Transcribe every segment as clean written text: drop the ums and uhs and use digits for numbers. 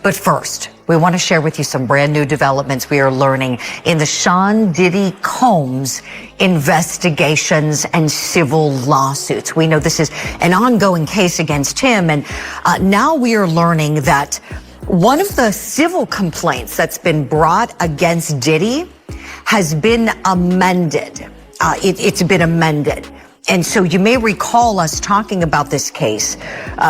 But first, we want to share with you some brand new developments we are learning in the Sean Diddy Combs investigations and civil lawsuits. We know this is an ongoing case against him, and now we are learning that one of the civil complaints that's been brought against Diddy has been amended. It's been amended. And so you may recall us talking about this case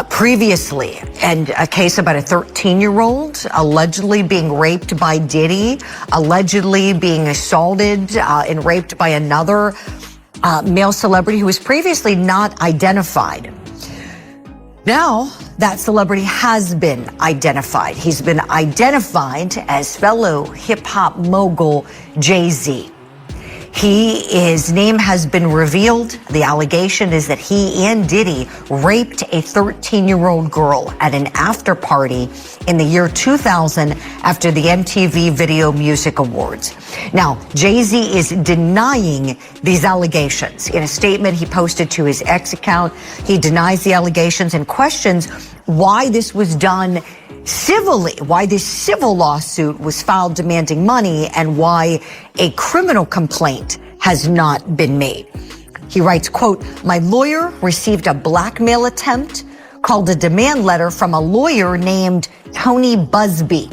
previously, and a case about a 13-year-old allegedly being raped by Diddy, allegedly being assaulted and raped by another male celebrity who was previously not identified. Now, that celebrity has been identified. He's been identified as fellow hip-hop mogul Jay-Z. His name has been revealed. The allegation is that he and Diddy raped a 13-year-old girl at an after party in the year 2000 after the MTV Video Music Awards. Now, Jay-Z is denying these allegations. In a statement he posted to his X account, he denies the allegations and questions why this was done civilly, why this civil lawsuit was filed demanding money, and why a criminal complaint has not been made. He writes, quote, "My lawyer received a blackmail attempt called a demand letter from a lawyer named Tony Busby.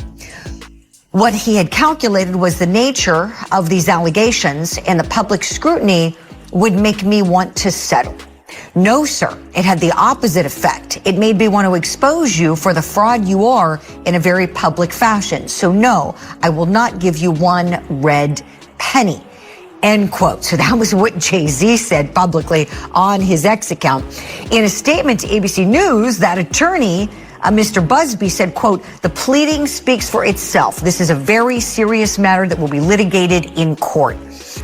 What he had calculated was the nature of these allegations and the public scrutiny would make me want to settle. No, sir, it had the opposite effect. It made me want to expose you for the fraud you are in a very public fashion. So no, I will not give you one red penny." End quote. So that was what Jay-Z said publicly on his X account. In a statement to ABC News, that attorney, Mr. Busby, said, quote, "The pleading speaks for itself. This is a very serious matter that will be litigated in court."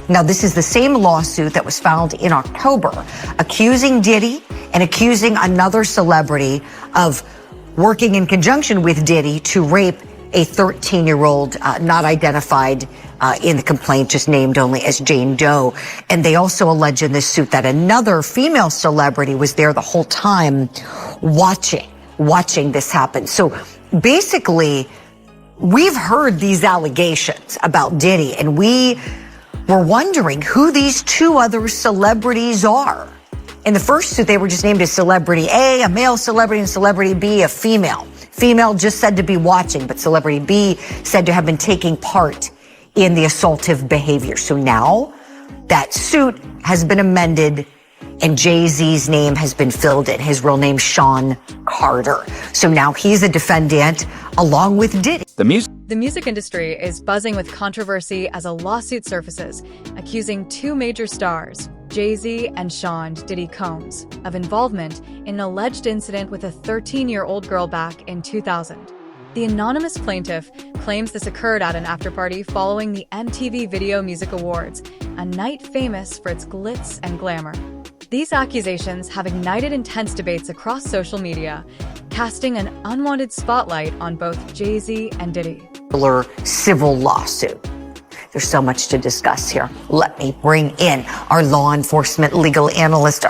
Now, this is the same lawsuit that was filed in October, accusing Diddy and accusing another celebrity of working in conjunction with Diddy to rape a 13-year-old not identified in the complaint, just named only as Jane Doe. And they also allege in this suit that another female celebrity was there the whole time watching this happen. So basically, we've heard these allegations about Diddy, and we were wondering who these two other celebrities are. In the first suit, they were just named as Celebrity A, a male celebrity, and Celebrity B, a female. Female just said to be watching, but Celebrity B said to have been taking part in the assaultive behavior. So now that suit has been amended and Jay-Z's name has been filled in. His real name, Sean Carter. So now he's a defendant along with Diddy. The music industry is buzzing with controversy as a lawsuit surfaces, accusing two major stars, Jay-Z and Sean Diddy Combs, of involvement in an alleged incident with a 13-year-old girl back in 2000. The anonymous plaintiff claims this occurred at an after-party following the MTV Video Music Awards, a night famous for its glitz and glamour. These accusations have ignited intense debates across social media, casting an unwanted spotlight on both Jay-Z and Diddy. Civil lawsuit. There's so much to discuss here. Let me bring in our law enforcement analyst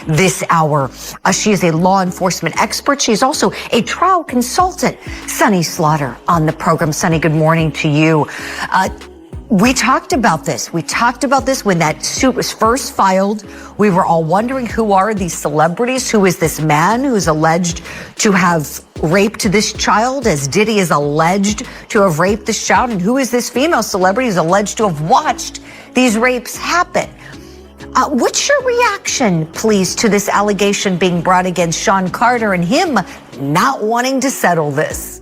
this hour. She is a law enforcement expert. She's also a trial consultant. Sunny Slaughter on the program. Sunny, good morning to you. We talked about this. We talked about this when that suit was first filed. We were all wondering, who are these celebrities? Who is this man who's alleged to have raped this child, as Diddy is alleged to have raped this child? And who is this female celebrity who's alleged to have watched these rapes happen? What's your reaction, please, to this allegation being brought against Sean Carter and him not wanting to settle this?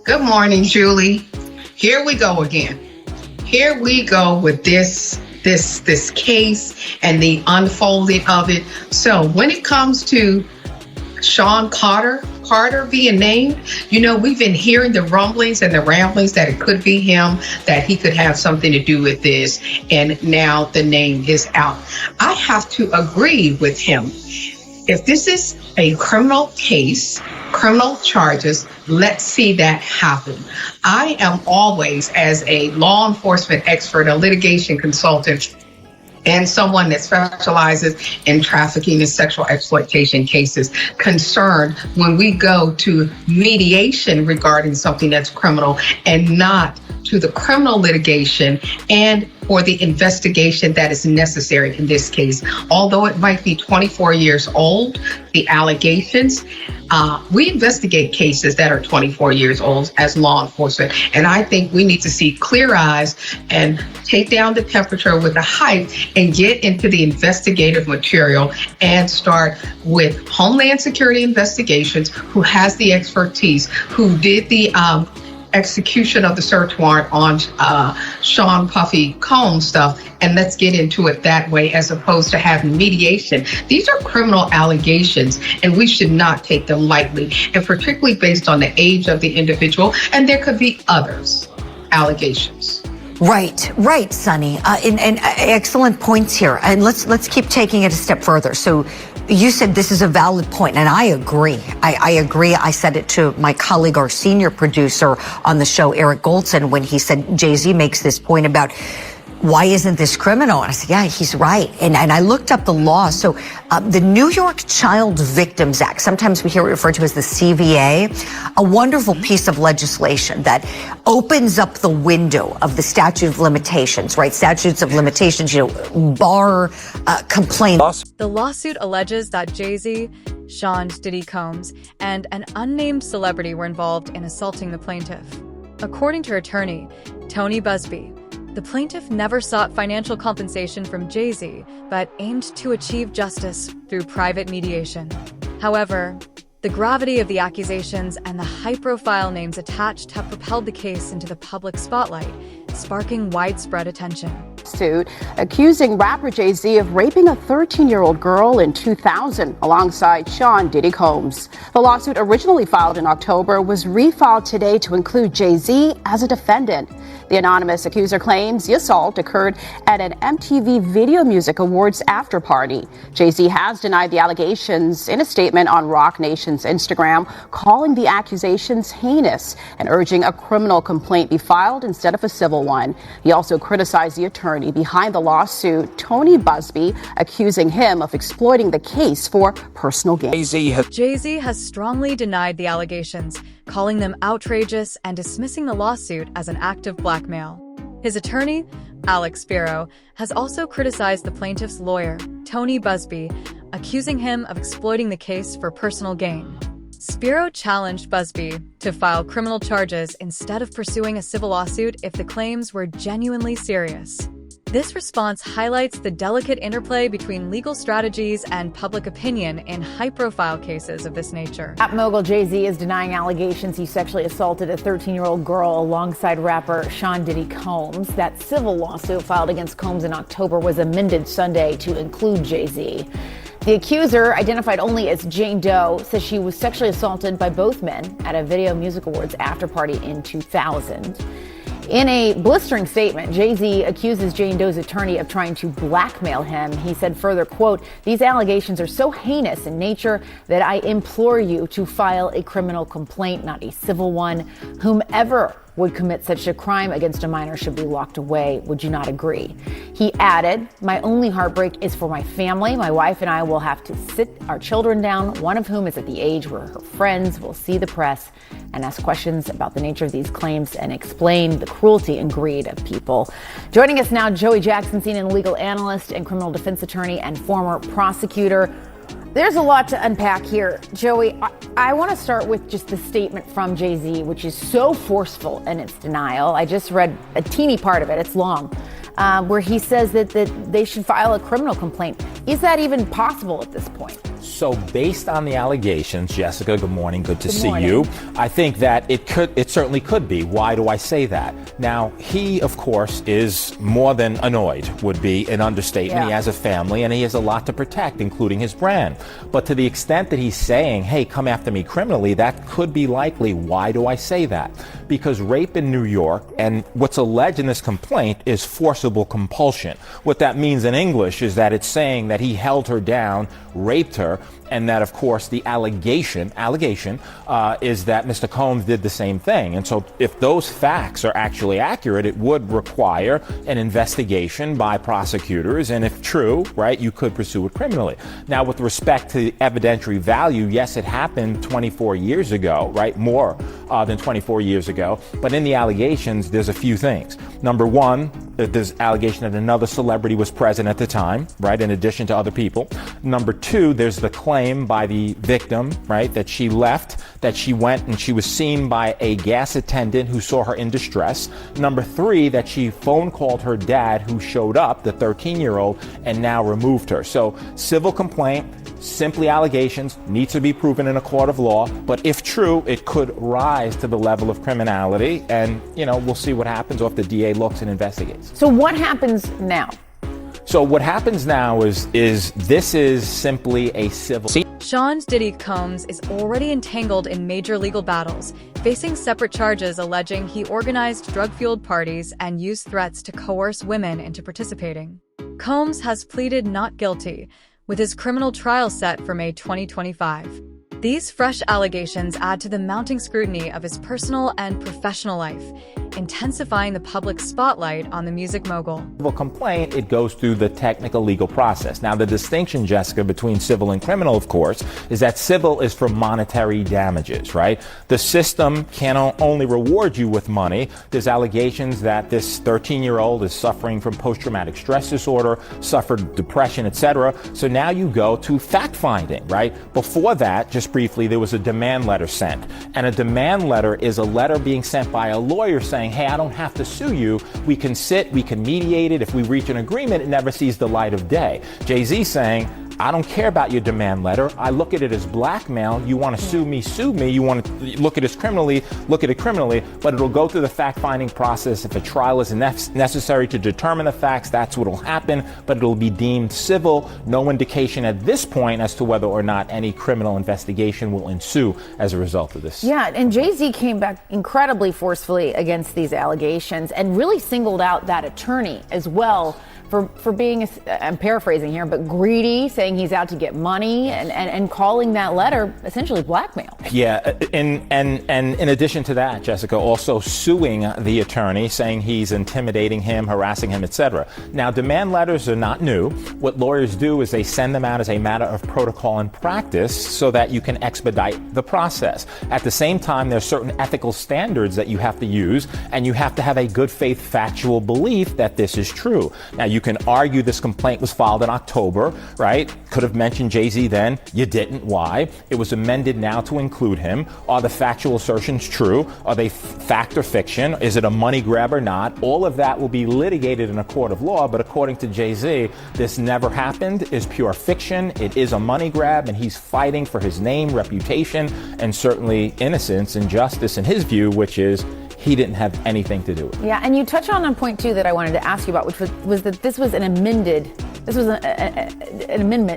Good morning, Julie. Here we go again. Here we go with this case and the unfolding of it. So when it comes to Sean Carter being named, we've been hearing the rumblings and the ramblings that it could be him, that he could have something to do with this. And now the name is out. I have to agree with him. If this is a criminal case, criminal charges, let's see that happen. I am always, as a law enforcement expert, a litigation consultant, and someone that specializes in trafficking and sexual exploitation cases concerned when we go to mediation regarding something that's criminal and not to the criminal litigation and or the investigation that is necessary in this case. Although it might be 24 years old, the allegations, we investigate cases that are 24 years old as law enforcement. And I think we need to see clear eyes and take down the temperature with the hype and get into the investigative material and start with Homeland Security Investigations, who has the expertise, who did the execution of the search warrant on Sean Puffy Combs stuff, and let's get into it that way as opposed to having mediation. These are criminal allegations, and we should not take them lightly, and particularly based on the age of the individual, and there could be others allegations. Right, Sonny. And excellent points here. And let's keep taking it a step further. So you said this is a valid point, and I agree. I agree. I said it to my colleague, our senior producer on the show, Eric Goldson, when he said Jay-Z makes this point about why isn't this criminal? And I said, yeah, he's right. And I looked up the law. So the New York Child Victims Act, sometimes we hear it referred to as the CVA, a wonderful piece of legislation that opens up the window of the statute of limitations, right? Statutes of limitations, bar complaints. The lawsuit alleges that Jay-Z, Sean Diddy Combs, and an unnamed celebrity were involved in assaulting the plaintiff. According to her attorney, Tony Busby, the plaintiff never sought financial compensation from Jay-Z, but aimed to achieve justice through private mediation. However, the gravity of the accusations and the high-profile names attached have propelled the case into the public spotlight, sparking widespread attention. Suit accusing rapper Jay-Z of raping a 13-year-old girl in 2000 alongside Sean Diddy Combs. The lawsuit, originally filed in October, was refiled today to include Jay-Z as a defendant. The anonymous accuser claims the assault occurred at an MTV Video Music Awards after party. Jay-Z has denied the allegations in a statement on Roc Nation's Instagram, calling the accusations heinous and urging a criminal complaint be filed instead of a civil one. He also criticized the attorney behind the lawsuit, Tony Busby, accusing him of exploiting the case for personal gain. Jay-Z has strongly denied the allegations, calling them outrageous and dismissing the lawsuit as an act of blackmail. His attorney, Alex Spiro, has also criticized the plaintiff's lawyer, Tony Busby, accusing him of exploiting the case for personal gain. Spiro challenged Busby to file criminal charges instead of pursuing a civil lawsuit if the claims were genuinely serious. This response highlights the delicate interplay between legal strategies and public opinion in high-profile cases of this nature. Rap mogul Jay-Z is denying allegations he sexually assaulted a 13-year-old girl alongside rapper Sean Diddy Combs. That civil lawsuit filed against Combs in October was amended Sunday to include Jay-Z. The accuser, identified only as Jane Doe, says she was sexually assaulted by both men at a Video Music Awards after party in 2000. In a blistering statement, Jay-Z accuses Jane Doe's attorney of trying to blackmail him. He said further, quote, "These allegations are so heinous in nature that I implore you to file a criminal complaint, not a civil one. Whomever would commit such a crime against a minor should be locked away. Would you not agree?" He added, "My only heartbreak is for my family. My wife and I will have to sit our children down, one of whom is at the age where her friends will see the press and ask questions about the nature of these claims and explain the cruelty and greed of people." Joining us now, Joey Jackson, CNN legal analyst and criminal defense attorney and former prosecutor. There's a lot to unpack here. Joey, I want to start with just the statement from Jay-Z, which is so forceful in its denial. I just read a teeny part of it. It's long. Where he says that they should file a criminal complaint. Is that even possible at this point? So based on the allegations, Jessica, good morning. Good to see you. I think that it certainly could be. Why do I say that? Now, he, of course, is more than annoyed, would be an understatement. Yeah. He has a family and he has a lot to protect, including his brand. But to the extent that he's saying, hey, come after me criminally, that could be likely. Why do I say that? because rape in New York, and what's alleged in this complaint, is forcible compulsion. What that means in English is that it's saying that he held her down, raped her, and that, of course, the allegation is that Mr. Combs did the same thing. And so if those facts are actually accurate, it would require an investigation by prosecutors. And if true, right, you could pursue it criminally. Now, with respect to evidentiary value, yes, it happened 24 years ago, right? More than 24 years ago. But in the allegations, there's a few things. Number one, there's allegation that another celebrity was present at the time, right, in addition to other people. Number two, there's the claim by the victim, right, that she left, that she went and she was seen by a gas attendant who saw her in distress. Number three, that she phone called her dad, who showed up, the 13-year-old, and now removed her. So civil complaint, simply allegations, needs to be proven in a court of law, but if true, it could rise to the level of criminality, and, you know, we'll see what happens if the DA looks and investigates. So what happens now? So what happens now is this is simply a civil... Sean Diddy Combs is already entangled in major legal battles, facing separate charges alleging he organized drug-fueled parties and used threats to coerce women into participating. Combs has pleaded not guilty, with his criminal trial set for May 2025. These fresh allegations add to the mounting scrutiny of his personal and professional life, intensifying the public spotlight on the music mogul. Civil complaint, it goes through the technical legal process. Now, the distinction, Jessica, between civil and criminal, of course, is that civil is for monetary damages, right? The system can only reward you with money. There's allegations that this 13-year-old is suffering from post-traumatic stress disorder, suffered depression, etc. So now you go to fact-finding, right? Before that, just briefly, there was a demand letter sent. And a demand letter is a letter being sent by a lawyer saying, hey, I don't have to sue you. We can sit, we can mediate it. If we reach an agreement, it never sees the light of day. Jay-Z saying, I don't care about your demand letter. I look at it as blackmail. You want to sue me, sue me. You want to look at it criminally, look at it criminally, but it'll go through the fact-finding process. If a trial is necessary to determine the facts, that's what will happen, but it'll be deemed civil. No indication at this point as to whether or not any criminal investigation will ensue as a result of this. Yeah, and Jay-Z came back incredibly forcefully against these allegations and really singled out that attorney as well for being, I'm paraphrasing here, but greedy, saying he's out to get money, and calling that letter essentially blackmail. Yeah, and in addition to that, Jessica, also suing the attorney, saying he's intimidating him, harassing him, etc. Now, demand letters are not new. What lawyers do is they send them out as a matter of protocol and practice so that you can expedite the process. At the same time, there's certain ethical standards that you have to use, and you have to have a good faith factual belief that this is true. Now, you can argue this complaint was filed in October, right? Could have mentioned Jay-Z then. You didn't. Why? It was amended now to include him. Are the factual assertions true? Are they fact or fiction? Is it a money grab or not? All of that will be litigated in a court of law, but according to Jay-Z, this never happened, is pure fiction. It is a money grab, and he's fighting for his name, reputation, and certainly innocence and justice in his view, which is he didn't have anything to do with it. Yeah, and you touch on a point, too, that I wanted to ask you about, which was that this was an amendment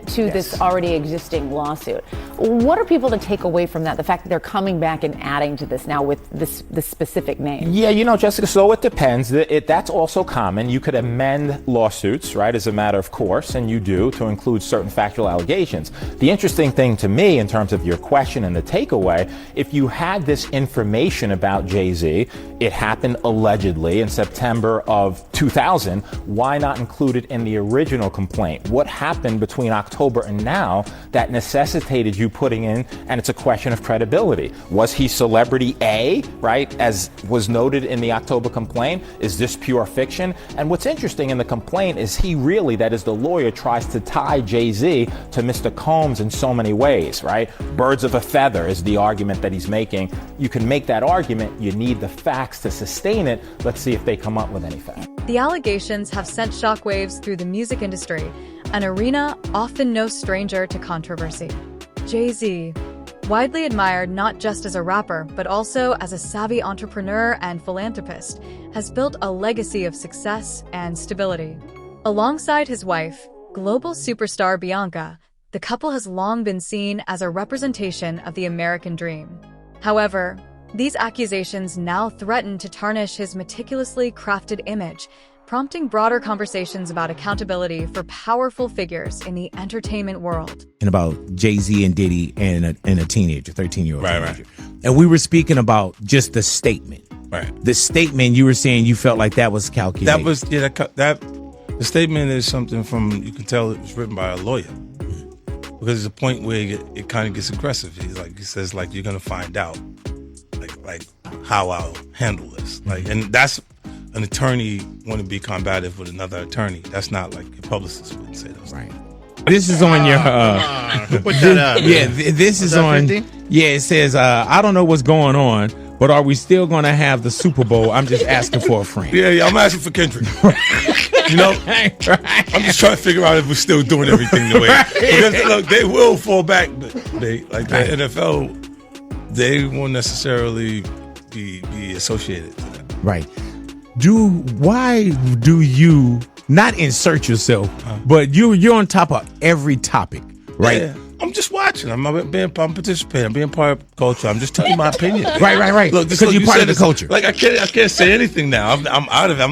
to this already existing lawsuit. What are people to take away from that, the fact that they're coming back and adding to this now with this specific name? Yeah, you know, Jessica, so it depends. That's also common. You could amend lawsuits, right, as a matter of course, and you do, to include certain factual allegations. The interesting thing to me, in terms of your question and the takeaway, if you had this information about Jay-Z, it happened allegedly in September of 2000, why not include it in the original complaint? What happened between October and now that necessitated you putting in, and it's a question of credibility. Was he celebrity A, right, as was noted in the October complaint? Is this pure fiction? And what's interesting in the complaint is he really, that is the lawyer, tries to tie Jay-Z to Mr. Combs in so many ways, right? Birds of a feather is the argument that he's making. You can make that argument. You need the facts to sustain it. Let's see if they come up with any facts. The allegations have sent shockwaves through the music industry, an arena often no stranger to controversy. Jay-Z, widely admired not just as a rapper, but also as a savvy entrepreneur and philanthropist, has built a legacy of success and stability. Alongside his wife, global superstar Bianca, the couple has long been seen as a representation of the American dream. However, These accusations now threaten to tarnish his meticulously crafted image, prompting broader conversations about accountability for powerful figures in the entertainment world. And about Jay-Z and Diddy and a teenager, 13-year-old teenager. Right. And we were speaking about just the statement. Right. The statement, you were saying you felt like that was calculated. That was, the statement is something you can tell it was written by a lawyer. Because there's a point where it kind of gets aggressive. He says, you're going to find out, like how I'll handle this. And that's an attorney want to be combative with another attorney. That's not like a publicist wouldn't say those. Right. This is on your. Put that up. Yeah, this is on. 50? Yeah, it says, I don't know what's going on, but are we still going to have the Super Bowl? I'm just asking for a friend. Yeah, I'm asking for Kendrick. Right. I'm just trying to figure out if we're still doing everything the way. Because look, they will fall back, but the NFL, they won't necessarily be associated to that. Right. Why do you not insert yourself, but you're on top of every topic, right? Yeah. I'm just watching. I'm participating. I'm being part of culture. I'm just telling you my opinion. Right. Look, because you're part of the culture. I can't say anything now. I'm out of it.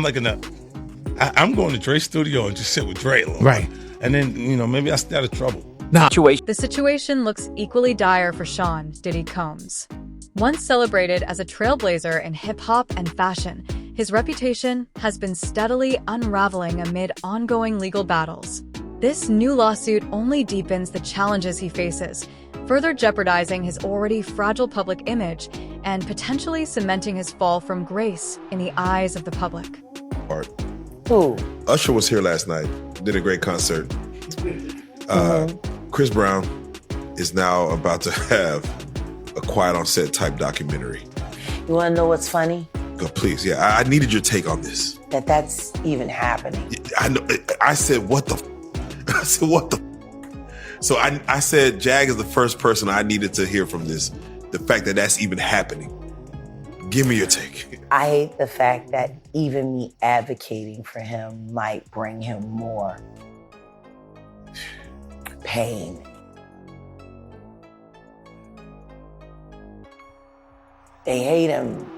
I'm going to Dre's studio and just sit with Dre a little. Right. And then, maybe I stay out of trouble. The situation looks equally dire for Sean Diddy Combs. Once celebrated as a trailblazer in hip-hop and fashion, his reputation has been steadily unraveling amid ongoing legal battles. This new lawsuit only deepens the challenges he faces, further jeopardizing his already fragile public image and potentially cementing his fall from grace in the eyes of the public. Who? Usher was here last night, did a great concert. Chris Brown is now about to have a Quiet on Set type documentary. You want to know what's funny? Go, please, yeah. I needed your take on this. That's even happening. I know. I said, what the? I said, what the? So I said, Jag is the first person I needed to hear from this. The fact that that's even happening. Give me your take. I hate the fact that even me advocating for him might bring him more pain. They hate him.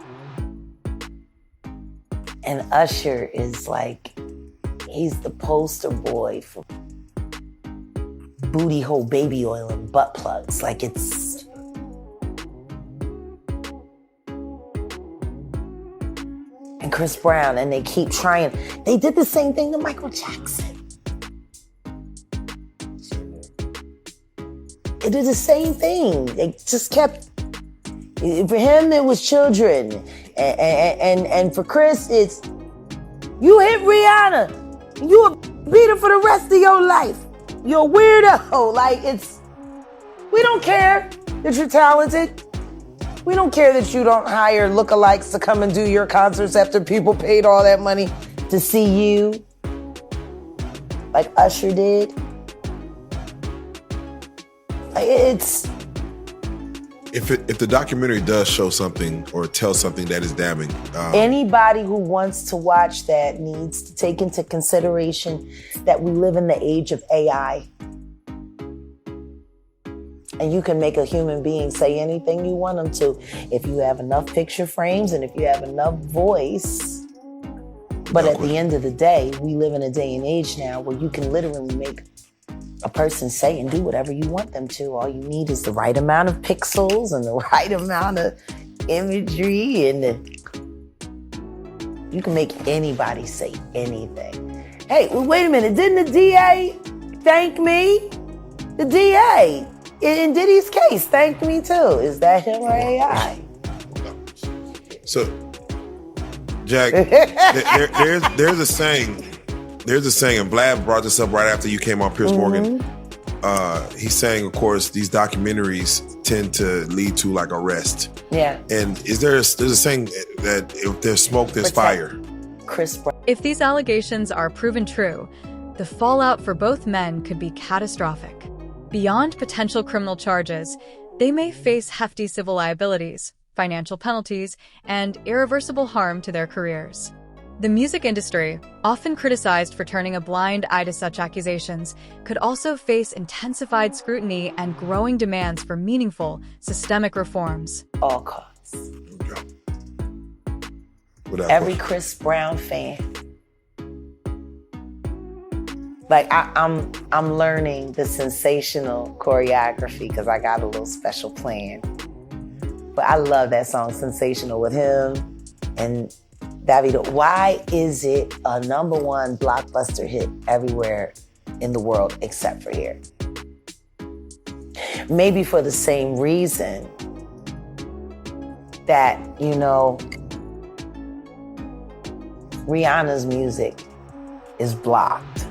And Usher is he's the poster boy for booty hole baby oil and butt plugs. It's... And Chris Brown, and they keep trying. They did the same thing to Michael Jackson. They did the same thing. They just kept... For him, it was children. And for Chris, it's, you hit Rihanna. You a beater for the rest of your life. You're a weirdo. We don't care that you're talented. We don't care that you don't hire lookalikes to come and do your concerts after people paid all that money to see you. Like Usher did. It's... If the documentary does show something or tell something that is damning, anybody who wants to watch that needs to take into consideration that we live in the age of AI. And you can make a human being say anything you want them to if you have enough picture frames and if you have enough voice. But at the end of the day, we live in a day and age now where you can literally make a person say and do whatever you want them to. All you need is the right amount of pixels and the right amount of imagery, and you can make anybody say anything. Hey, wait a minute, didn't the DA thank me? The DA, in Diddy's case, thanked me too. Is that him or AI? So, Jack, there's a saying. There's a saying, and Vlad brought this up right after you came on Piers Morgan. He's saying, of course, these documentaries tend to lead to arrest. Yeah. And there's a saying that if there's smoke, there's fire. Chris Brown. If these allegations are proven true, the fallout for both men could be catastrophic. Beyond potential criminal charges, they may face hefty civil liabilities, financial penalties, and irreversible harm to their careers. The music industry, often criticized for turning a blind eye to such accusations, could also face intensified scrutiny and growing demands for meaningful, systemic reforms. All costs. Every Chris Brown fan. Like I'm learning the sensational choreography because I got a little special plan. But I love that song, Sensational, with him and Davido. Why is it a #1 blockbuster hit everywhere in the world except for here? Maybe for the same reason that, Rihanna's music is blocked.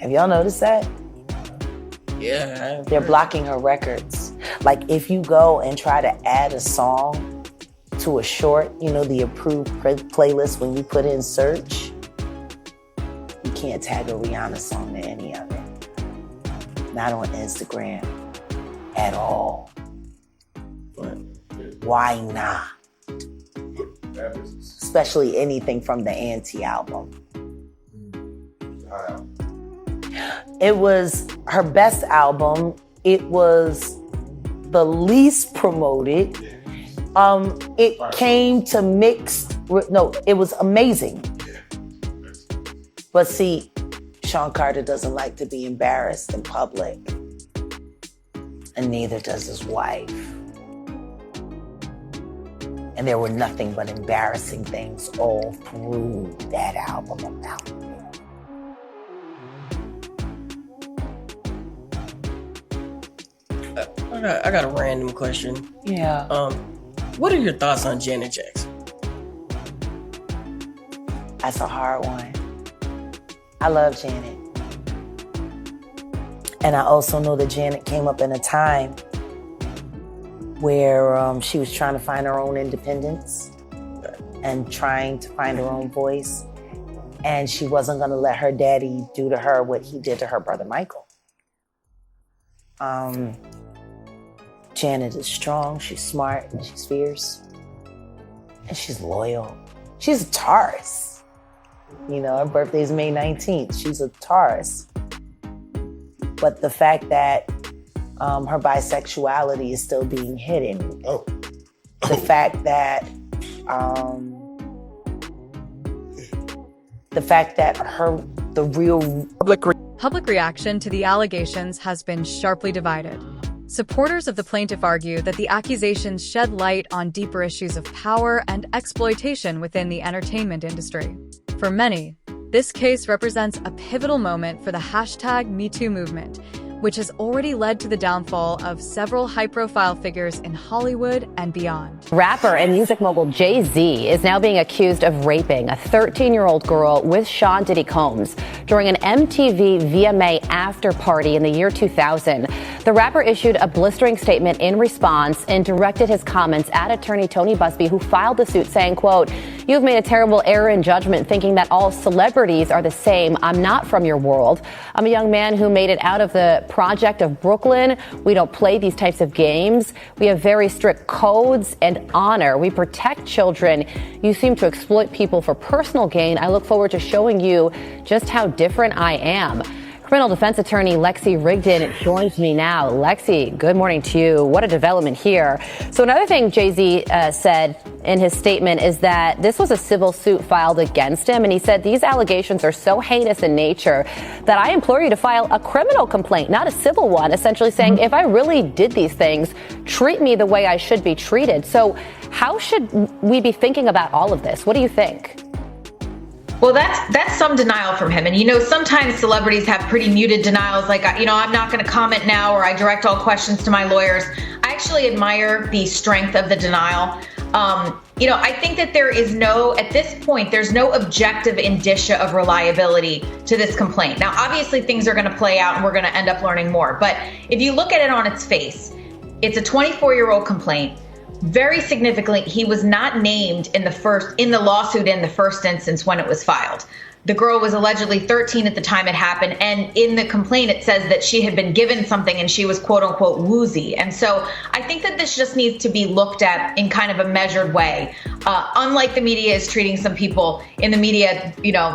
Have y'all noticed that? Yeah. They're blocking her records. Like if you go and try to add a song to a short, the approved playlist when you put in search, you can't tag a Rihanna song to any of it. Not on Instagram at all. Why not? Especially anything from the Auntie album. It was her best album. It was the least promoted. It came to mixed. No, it was amazing. But see, Sean Carter doesn't like to be embarrassed in public. And neither does his wife. And there were nothing but embarrassing things all through that album about him. I got a random question. Yeah. What are your thoughts on Janet Jackson? That's a hard one. I love Janet. And I also know that Janet came up in a time where she was trying to find her own independence and trying to find her own voice. And she wasn't going to let her daddy do to her what he did to her brother Michael. Janet is strong, she's smart, and she's fierce. And she's loyal. She's a Taurus. Her birthday is May 19th. She's a Taurus. But the fact that her bisexuality is still being hidden. The fact that the real Public reaction to the allegations has been sharply divided. Supporters of the plaintiff argue that the accusations shed light on deeper issues of power and exploitation within the entertainment industry. For many, this case represents a pivotal moment for the #MeToo movement, which has already led to the downfall of several high-profile figures in Hollywood and beyond. Rapper and music mogul Jay-Z is now being accused of raping a 13-year-old girl with Sean Diddy Combs during an MTV VMA after party in the year 2000. The rapper issued a blistering statement in response and directed his comments at attorney Tony Busby, who filed the suit, saying, quote, "You've made a terrible error in judgment thinking that all celebrities are the same. I'm not from your world. I'm a young man who made it out of the project of Brooklyn. We don't play these types of games. We have very strict codes and honor. We protect children. You seem to exploit people for personal gain. I look forward to showing you just how different I am." Criminal defense attorney Lexi Rigdon joins me now. Lexi, good morning to you. What a development here. So another thing Jay-Z said in his statement is that this was a civil suit filed against him. And he said these allegations are so heinous in nature that I implore you to file a criminal complaint, not a civil one, essentially saying, if I really did these things, treat me the way I should be treated. So how should we be thinking about all of this? What do you think? Well, that's some denial from him. And, sometimes celebrities have pretty muted denials, like, I'm not going to comment now, or I direct all questions to my lawyers. I actually admire the strength of the denial. I think that at this point, there's no objective indicia of reliability to this complaint. Now, obviously, things are going to play out and we're going to end up learning more. But if you look at it on its face, it's a 24-year-old complaint. Very significantly, he was not named in the lawsuit in the first instance when it was filed. The girl was allegedly 13 at the time it happened, and in the complaint it says that she had been given something and she was quote unquote woozy. And so I think that this just needs to be looked at in kind of a measured way. Unlike the media is treating some people in the media,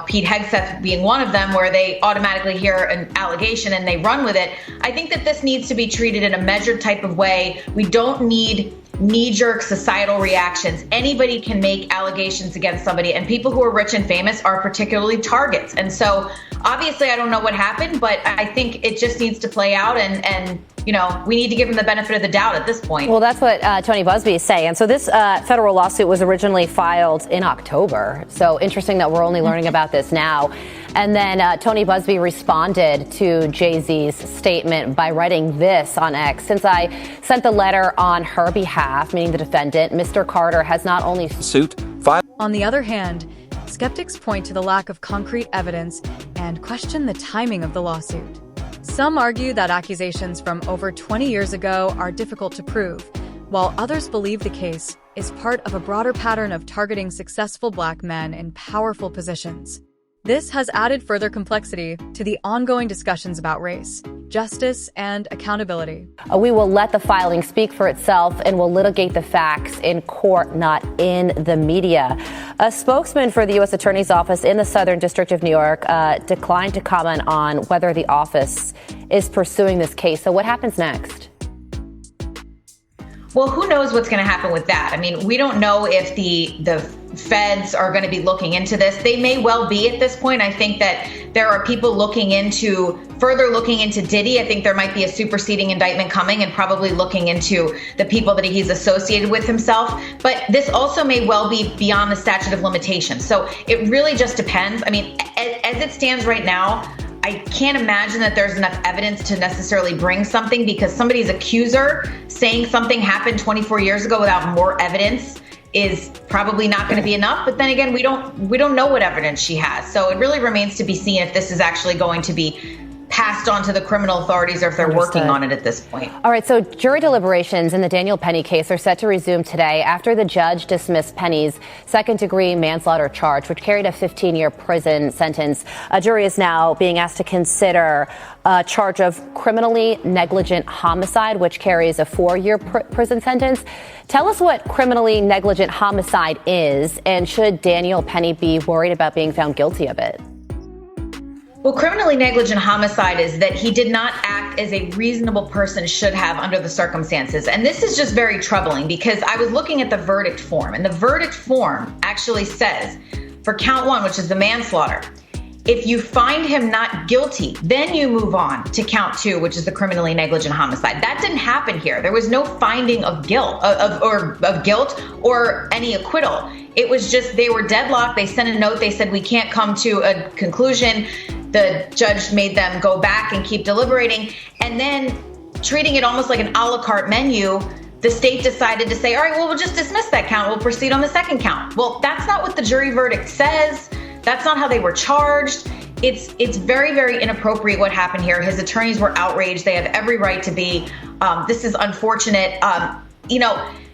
Pete Hegseth being one of them, where they automatically hear an allegation and they run with it. I think that this needs to be treated in a measured type of way. We don't need knee-jerk societal reactions. Anybody can make allegations against somebody, and people who are rich and famous are particularly targets. And so obviously I don't know what happened, but I think it just needs to play out, and you know, we need to give him the benefit of the doubt at this point. Well, that's what Tony Busby is saying. And so this federal lawsuit was originally filed in October. So interesting that we're only learning about this now. And then Tony Busby responded to Jay-Z's statement by writing this on X. Since I sent the letter on her behalf, meaning the defendant, Mr. Carter has not only suit filed. On the other hand, skeptics point to the lack of concrete evidence and question the timing of the lawsuit. Some argue that accusations from over 20 years ago are difficult to prove, while others believe the case is part of a broader pattern of targeting successful Black men in powerful positions. This has added further complexity to the ongoing discussions about race, justice, and accountability. We will let the filing speak for itself and will litigate the facts in court, not in the media. A spokesman for the U.S. Attorney's Office in the Southern District of New York declined to comment on whether the office is pursuing this case. So what happens next? Well, who knows what's going to happen with that? I mean, we don't know if the feds are going to be looking into this. They may well be at this point. I think that there are people further looking into Diddy. I think there might be a superseding indictment coming and probably looking into the people that he's associated with himself. But this also may well be beyond the statute of limitations. So it really just depends. I mean, as it stands right now, I can't imagine that there's enough evidence to necessarily bring something, because somebody's accuser saying something happened 24 years ago without more evidence is probably not going to be enough. But then again, we don't know what evidence she has. So it really remains to be seen if this is actually going to be passed on to the criminal authorities or if they're working on it at this point. All right, so jury deliberations in the Daniel Penny case are set to resume today after the judge dismissed Penny's second-degree manslaughter charge, which carried a 15-year prison sentence. A jury is now being asked to consider a charge of criminally negligent homicide, which carries a 4-year prison sentence. Tell us what criminally negligent homicide is, and should Daniel Penny be worried about being found guilty of it? Well, criminally negligent homicide is that he did not act as a reasonable person should have under the circumstances. And this is just very troubling, because I was looking at the verdict form, and the verdict form actually says for count 1, which is the manslaughter, if you find him not guilty, then you move on to count 2, which is the criminally negligent homicide. That didn't happen here. There was no finding of guilt of guilt or any acquittal. It was just they were deadlocked. They sent a note. They said, we can't come to a conclusion. The judge made them go back and keep deliberating. And then, treating it almost like an a la carte menu, the state decided to say, all right, well, we'll just dismiss that count. We'll proceed on the second count. Well, that's not what the jury verdict says. That's not how they were charged. It's very, very inappropriate what happened here. His attorneys were outraged. They have every right to be. This is unfortunate.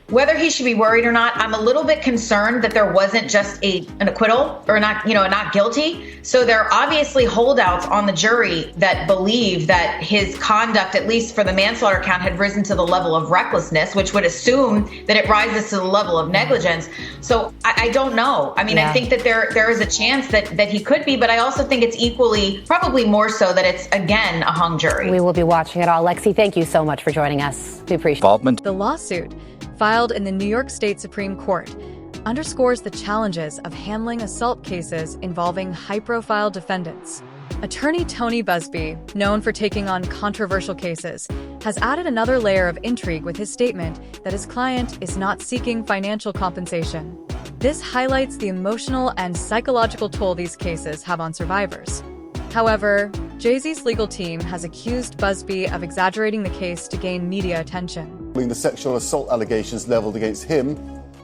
Whether he should be worried or not, I'm a little bit concerned that there wasn't just an acquittal or not guilty. So there are obviously holdouts on the jury that believe that his conduct, at least for the manslaughter count, had risen to the level of recklessness, which would assume that it rises to the level of negligence. So I don't know. I mean, I think that there is a chance that he could be, but I also think it's equally, probably more so, that it's, again, a hung jury. We will be watching it all. Lexi, thank you so much for joining us. We appreciate involvement. The lawsuit, filed in the New York State Supreme Court, underscores the challenges of handling assault cases involving high-profile defendants. Attorney Tony Busby, known for taking on controversial cases, has added another layer of intrigue with his statement that his client is not seeking financial compensation. This highlights the emotional and psychological toll these cases have on survivors. However, Jay-Z's legal team has accused Busby of exaggerating the case to gain media attention. The sexual assault allegations leveled against him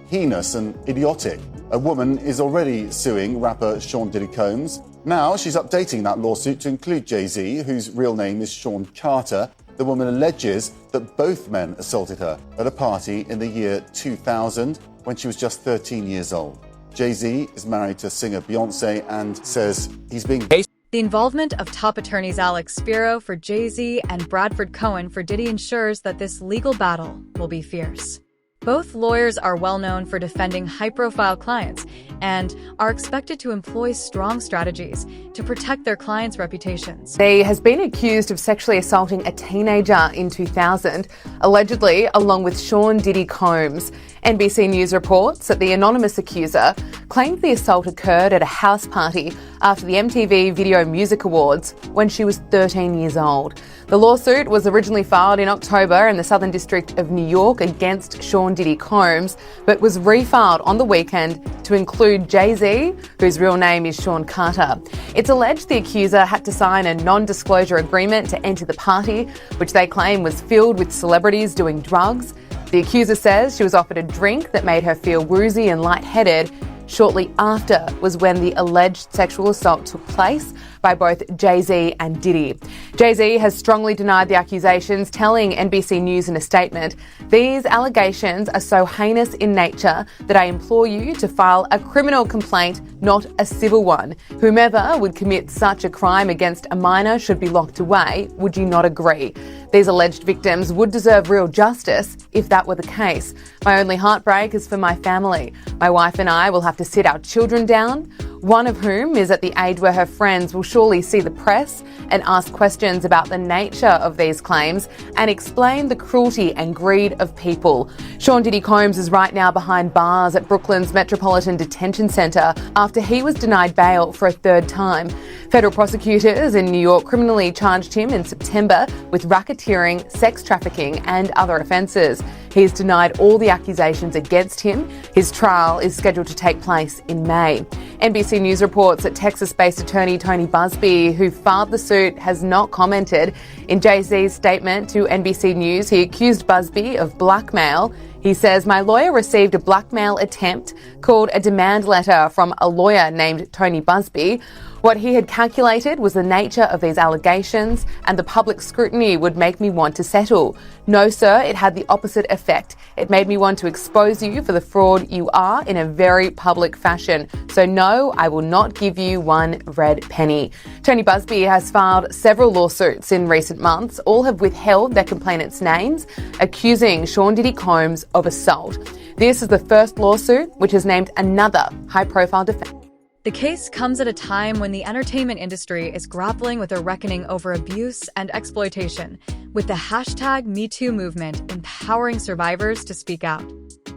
heinous and idiotic. A woman is already suing rapper Sean Diddy Combs. Now she's updating that lawsuit to include Jay-Z, whose real name is Sean Carter. The woman alleges that both men assaulted her at a party in the year 2000 when she was just 13 years old. Jay-Z is married to singer Beyonce and says he's being... The involvement of top attorneys Alex Spiro for Jay-Z and Bradford Cohen for Diddy ensures that this legal battle will be fierce. Both lawyers are well known for defending high-profile clients, and are expected to employ strong strategies to protect their clients' reputations. He has been accused of sexually assaulting a teenager in 2000, allegedly along with Sean Diddy Combs. NBC News reports that the anonymous accuser claimed the assault occurred at a house party after the MTV Video Music Awards when she was 13 years old. The lawsuit was originally filed in October in the Southern District of New York against Sean Diddy Combs, but was refiled on the weekend to include Jay-Z, whose real name is Sean Carter. It's alleged the accuser had to sign a non-disclosure agreement to enter the party, which they claim was filled with celebrities doing drugs. The accuser says she was offered a drink that made her feel woozy and lightheaded. Shortly after was when the alleged sexual assault took place by both Jay-Z and Diddy. Jay-Z has strongly denied the accusations, telling NBC News in a statement, "These allegations are so heinous in nature that I implore you to file a criminal complaint, not a civil one. Whomever would commit such a crime against a minor should be locked away. Would you not agree? These alleged victims would deserve real justice if that were the case. My only heartbreak is for my family. My wife and I will have to sit our children down, one of whom is at the age where her friends will surely see the press and ask questions about the nature of these claims and explain the cruelty and greed of people." Sean Diddy Combs is right now behind bars at Brooklyn's Metropolitan Detention Centre after he was denied bail for a third time. Federal prosecutors in New York criminally charged him in September with racketeering, sex trafficking and other offences. He's denied all the accusations against him. His trial is scheduled to take place in May. NBC News reports that Texas-based attorney Tony Busby, who filed the suit, has not commented. In Jay-Z's statement to NBC News, he accused Busby of blackmail. He says, "My lawyer received a blackmail attempt called a demand letter from a lawyer named Tony Busby. What he had calculated was the nature of these allegations and the public scrutiny would make me want to settle. No, sir, it had the opposite effect. It made me want to expose you for the fraud you are in a very public fashion. So no, I will not give you one red penny." Tony Busby has filed several lawsuits in recent months. All have withheld their complainants' names, accusing Sean Diddy Combs of assault. This is the first lawsuit which has named another high-profile defendant. The case comes at a time when the entertainment industry is grappling with a reckoning over abuse and exploitation, with the hashtag #MeToo movement empowering survivors to speak out.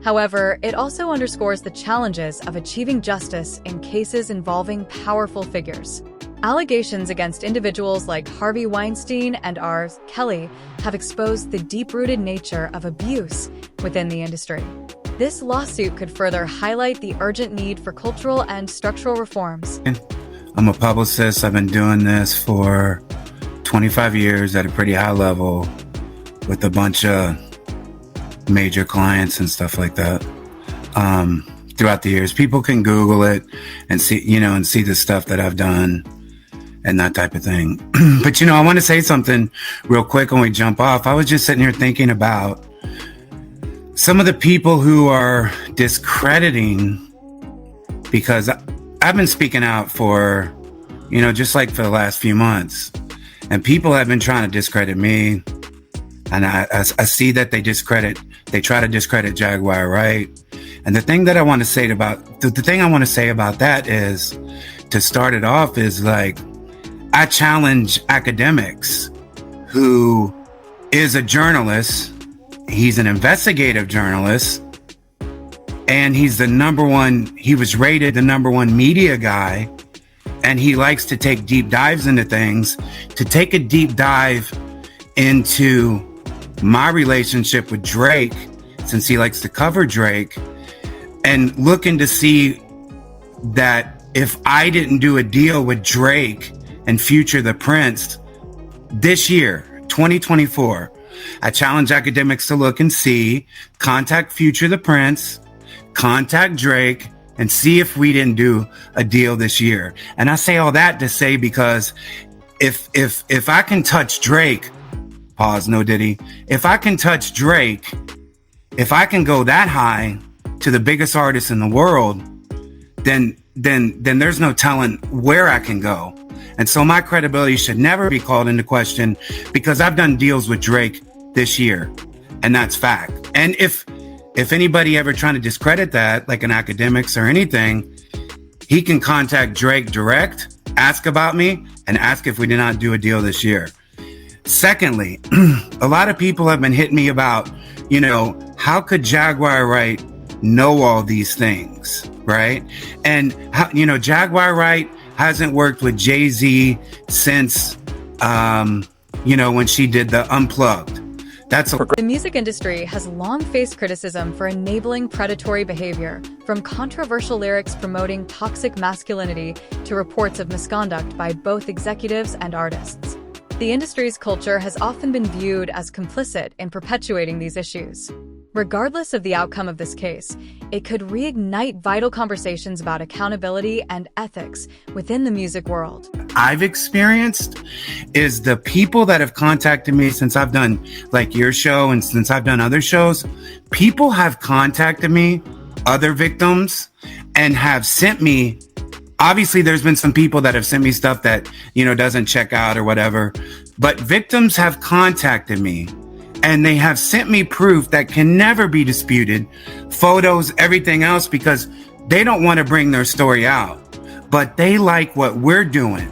However, it also underscores the challenges of achieving justice in cases involving powerful figures. Allegations against individuals like Harvey Weinstein and R. Kelly have exposed the deep-rooted nature of abuse within the industry. This lawsuit could further highlight the urgent need for cultural and structural reforms. I'm a publicist. I've been doing this for 25 years at a pretty high level with a bunch of major clients and stuff like that. Throughout the years, people can Google it and see, and see the stuff that I've done and that type of thing. But, I want to say something real quick when we jump off. I was just sitting here thinking about some of the people who are discrediting, because I've been speaking out for, just like for the last few months, and people have been trying to discredit me. And I see that they try to discredit Jaguar, right? And the thing I want to say about that is, to start it off, is like, I challenge academics who is a journalist. He's an investigative journalist, and he was rated the #1 media guy, and he likes to take deep dives into things. To take a deep dive into my relationship with Drake, since he likes to cover Drake, and looking to see that if I didn't do a deal with Drake and Future the Prince this year, 2024, I challenge academics to look and see, contact Future the Prince, contact Drake, and see if we didn't do a deal this year. And I say all that to say, because if I can touch Drake, pause, no Diddy, if I can touch Drake, if I can go that high to the biggest artist in the world, then there's no telling where I can go. And so my credibility should never be called into question, because I've done deals with Drake this year, and that's fact. And if anybody ever trying to discredit that, like an academics or anything, he can contact Drake direct, ask about me, and ask if we did not do a deal this year. Secondly, a lot of people have been hitting me about, how could Jaguar Wright know all these things, right? And, Jaguar Wright hasn't worked with Jay-Z since, when she did the Unplugged. The music industry has long faced criticism for enabling predatory behavior, from controversial lyrics promoting toxic masculinity to reports of misconduct by both executives and artists. The industry's culture has often been viewed as complicit in perpetuating these issues. Regardless of the outcome of this case, it could reignite vital conversations about accountability and ethics within the music world. I've experienced is the people that have contacted me since I've done like your show and since I've done other shows, people have contacted me, other victims, and have sent me. Obviously, there's been some people that have sent me stuff that, doesn't check out or whatever, but victims have contacted me and they have sent me proof that can never be disputed, photos, everything else, because they don't want to bring their story out, but they like what we're doing.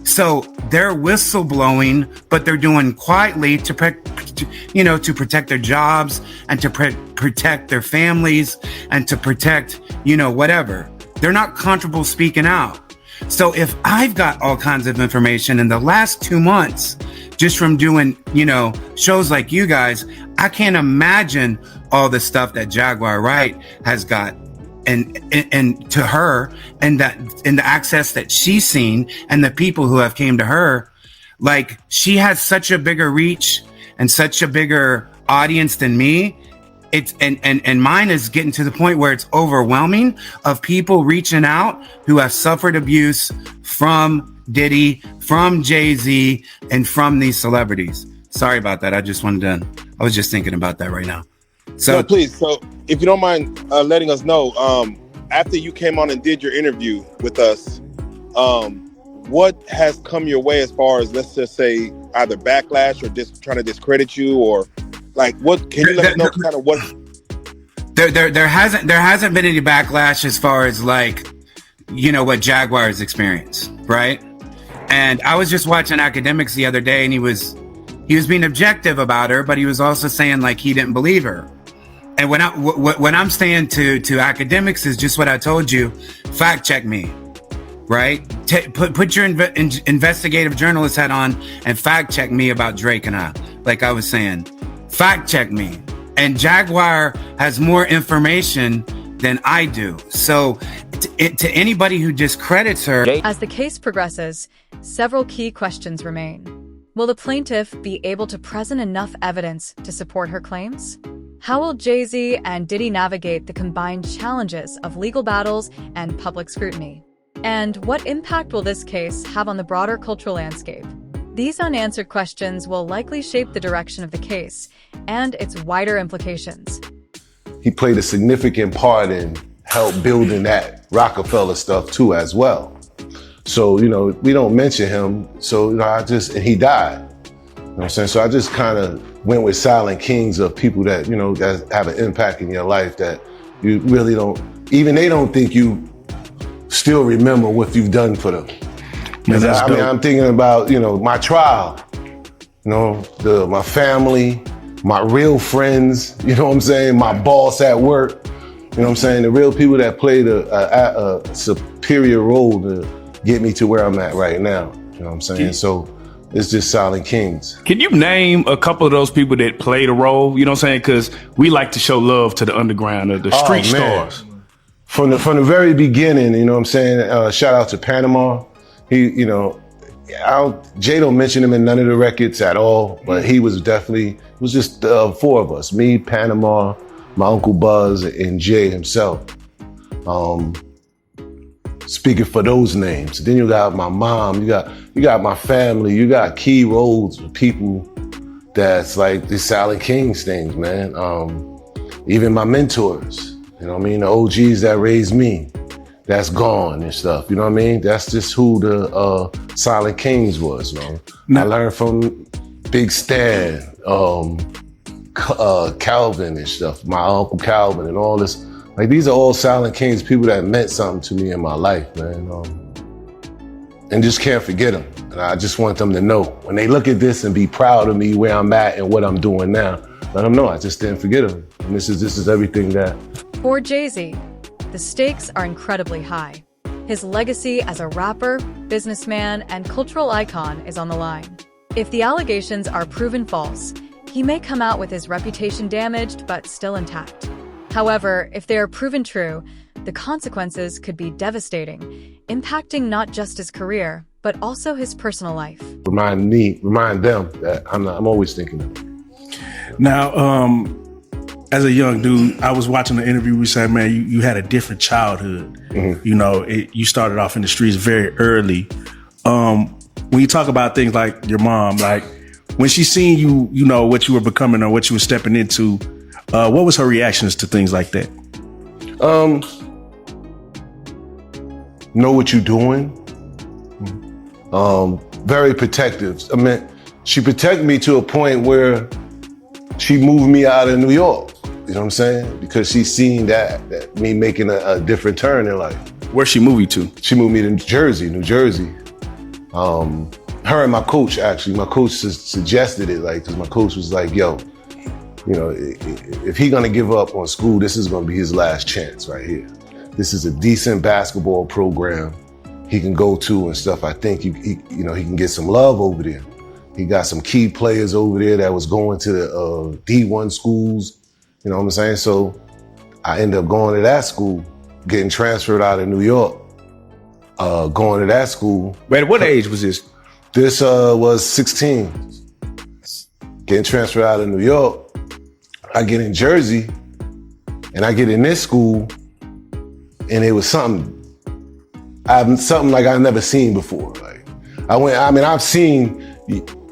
So they're whistleblowing, but they're doing quietly to protect their jobs and to protect their families and to protect, whatever. They're not comfortable speaking out. So if I've got all kinds of information in the last 2 months, just from doing, shows like you guys, I can't imagine all the stuff that Jaguar Wright has got and to her and the access that she's seen and the people who have came to her. Like, she has such a bigger reach and such a bigger audience than me. It's and mine is getting to the point where it's overwhelming of people reaching out who have suffered abuse from Diddy, from Jay-Z, and from these celebrities. Sorry about that. I was just thinking about that right now. So please, if you don't mind letting us know, after you came on and did your interview with us, what has come your way as far as, let's just say, either backlash or just trying to discredit you, or like, what can you let us know kind of what? There hasn't been any backlash as far as like, what Jaguar has experienced, right? And I was just watching Academics the other day, and he was being objective about her, but he was also saying like he didn't believe her. And when I'm saying to Academics is just what I told you, fact check me, right? Put your investigative journalist hat on and fact check me about Drake and I. Like I was saying, fact check me. And Jaguar has more information than I do. So to anybody who discredits her. As the case progresses, several key questions remain. Will the plaintiff be able to present enough evidence to support her claims? How will Jay-Z and Diddy navigate the combined challenges of legal battles and public scrutiny? And what impact will this case have on the broader cultural landscape? These unanswered questions will likely shape the direction of the case and its wider implications. He played a significant part in help building that Rockefeller stuff too as well. So, we don't mention him. So, and he died. You know what I'm saying? So I just kind of went with silent kings of people that, that have an impact in your life that you really don't, even they don't think you still remember what you've done for them. I'm thinking about, my trial, my family, my real friends, my boss at work, the real people that played a superior role to get me to where I'm at right now. You know what I'm saying? So it's just silent kings. Can you name a couple of those people that played a role? You know what I'm saying? Because we like to show love to the underground, the street stars. From the very beginning, you know what I'm saying? Shout out to Panama. He, Jay don't mention him in none of the records at all, but he was definitely, it was just four of us, me, Panama, my Uncle Buzz, and Jay himself. Speaking for those names. Then you got my mom, you got my family, you got key roles with people that's like the Silent Kings things, man. Even my mentors, the OGs that raised me, that's gone and stuff, you know what I mean? That's just who the Silent Kings was, man. I learned from Big Stan, Calvin and stuff, my Uncle Calvin and all this. Like, these are all silent kings, people that meant something to me in my life, man. And just can't forget them. And I just want them to know, when they look at this and be proud of me, where I'm at and what I'm doing now, let them know I just didn't forget them. And this is everything that. For Jay-Z, the stakes are incredibly high. His legacy as a rapper, businessman, and cultural icon is on the line. If the allegations are proven false, he may come out with his reputation damaged but still intact. However, if they are proven true, the consequences could be devastating, impacting not just his career, but also his personal life. Remind them that I'm always thinking of it. Now, as a young dude, I was watching the interview. We said, man, you had a different childhood. Mm-hmm. You know, you started off in the streets very early. When you talk about things like your mom, like when she seen you know, what you were becoming or what you were stepping into, what was her reactions to things like that? Know what you're doing. Very protective. I mean, she protected me to a point where she moved me out of New York. You know what I'm saying? Because she seen that me making a different turn in life. Where'd she move you to? She moved me to New Jersey. Her and my coach, actually, my coach suggested it, like, because my coach was like, yo, you know, if he gonna give up on school, this is gonna be his last chance right here. This is a decent basketball program he can go to and stuff. I think he can get some love over there. He got some key players over there that was going to the D1 schools. You know what I'm saying? So I ended up going to that school, getting transferred out of New York, going to that school. Wait, what age was this? This was 16. Getting transferred out of New York. I get in Jersey, and I get in this school, and it was something like I've never seen before. Like I've seen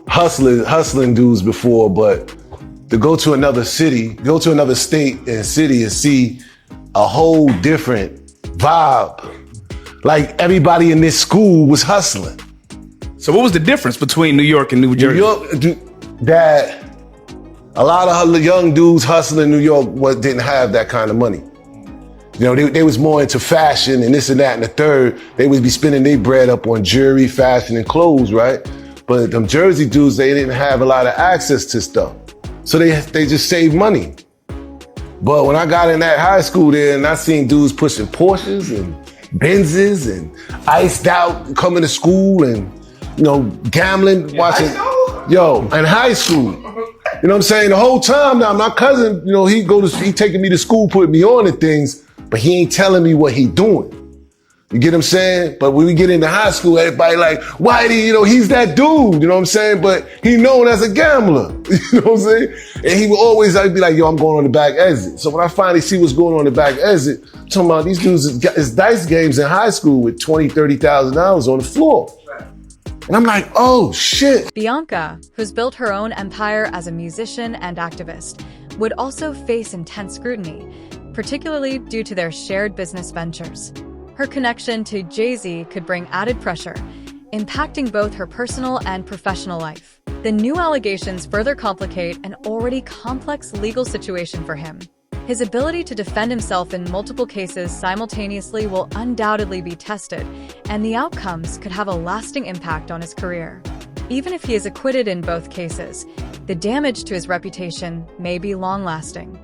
hustling dudes before, but to go to another city, go to another state and city and see a whole different vibe. Like everybody in this school was hustling. So what was the difference between New York and New Jersey? New York, that a lot of young dudes hustling in New York didn't have that kind of money. You know, they was more into fashion and this and that and the third. They would be spending their bread up on jewelry, fashion, and clothes, right? But them Jersey dudes, they didn't have a lot of access to stuff. So they just saved money. But when I got in that high school there and I seen dudes pushing Porsches and Benzes and iced out coming to school and, you know, gambling, watching, in high school. You know what I'm saying? The whole time now, my cousin, you know, he taking me to school, putting me on to things, but he ain't telling me what he doing. You get what I'm saying? But when we get into high school, everybody like, Whitey, you know, he's that dude, you know what I'm saying? But he known as a gambler, you know what I'm saying? And he would always be like, yo, I'm going on the back exit. So when I finally see what's going on the back exit, I'm talking about these dudes is dice games in high school with $20,000, $30,000 on the floor. And I'm like, oh, shit. Bianca, who's built her own empire as a musician and activist, would also face intense scrutiny, particularly due to their shared business ventures. Her connection to Jay-Z could bring added pressure, impacting both her personal and professional life. The new allegations further complicate an already complex legal situation for him. His ability to defend himself in multiple cases simultaneously will undoubtedly be tested, and the outcomes could have a lasting impact on his career. Even if he is acquitted in both cases, the damage to his reputation may be long-lasting.